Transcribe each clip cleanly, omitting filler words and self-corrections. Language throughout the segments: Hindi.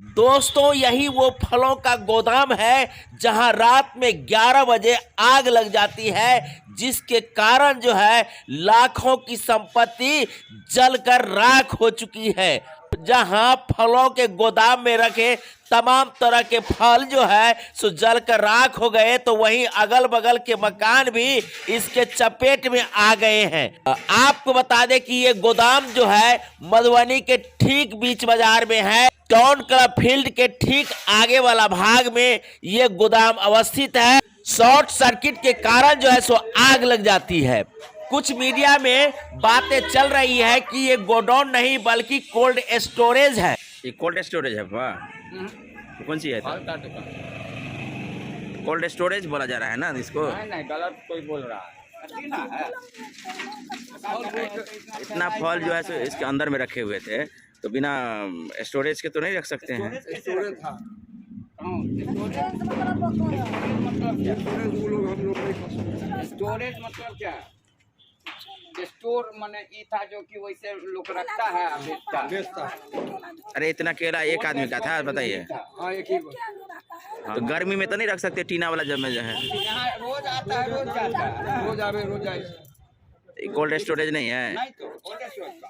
दोस्तों, यही वो फलों का गोदाम है जहां रात में 11 बजे आग लग जाती है, जिसके कारण जो है लाखों की संपत्ति जलकर राख हो चुकी है। जहां फलों के गोदाम में रखे तमाम तरह के फल जो है सो जलकर राख हो गए, तो वहीं अगल बगल के मकान भी इसके चपेट में आ गए हैं। आपको बता दें कि ये गोदाम जो है मधुबनी के ठीक बीच बाजार में है। टाउन क्लब फील्ड के ठीक आगे वाला भाग में ये गोदाम अवस्थित है। शॉर्ट सर्किट के कारण जो है सो आग लग जाती है। कुछ मीडिया में बातें चल रही है कि ये गोडाउन नहीं बल्कि कोल्ड स्टोरेज है। ये कोल्ड स्टोरेज है वाह, कौन सी है? कोल्ड स्टोरेज बोला जा रहा है ना इसको? नहीं, गलत कोई बोल रहा है। इतना फल जो है सो इसके अंदर में रखे हुए थे, तो बिना स्टोरेज के तो नहीं रख सकते हैं। स्टोरेज था। स्टोरेज मतलब क्या? स्टोर माने ये था जो कि वैसे लोग रखता है बेचता। अरे इतना केला एक आदमी का था, बताइए। हाँ, एक ही तो गर्मी में तो नहीं रख सकते टीना वाला जब में जो है? यहाँ रोज आता है, रोज जाता है, रोज आवे रोज जाए। कोल्ड स्टोरेज नहीं है? नहीं तो कोल्ड स्टोरेज का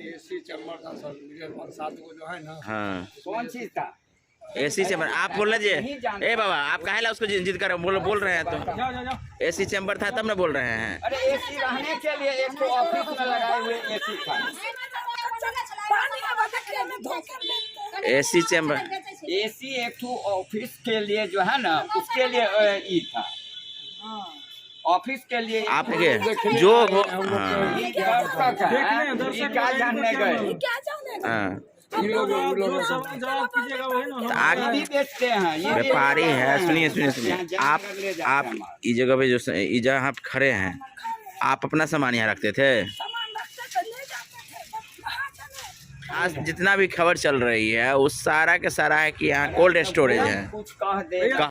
एसी चैम्बर था सर, मेरे 5-7 को जो है ना। हाँ, कौन चीज था? AC chamber. आप बोल लीजिए। ए बाबा, आप काहे ला उसको जिद कर बोल रहे हैं? तो एसी चैम्बर था तब ना बोल रहे हैं। अरे एसी रहने के लिए एक तो ऑफिस में लगाए हुए एसी था। एसी चैम्बर, एसी एक तो ऑफिस के लिए जो है ना, उसके लिए ई था। ऑफिस के लिए आपके जो क्या जानने गए? हाँ, आगे बेचते हैं ये व्यापारी है। सुनिए, आप इस जगह पे जो जहाँ आप खड़े हैं, आप अपना सामान यहाँ रखते थे? आज जितना भी खबर चल रही है उस सारा के सारा है कि यहाँ कोल्ड स्टोरेज है। कुछ कह दे।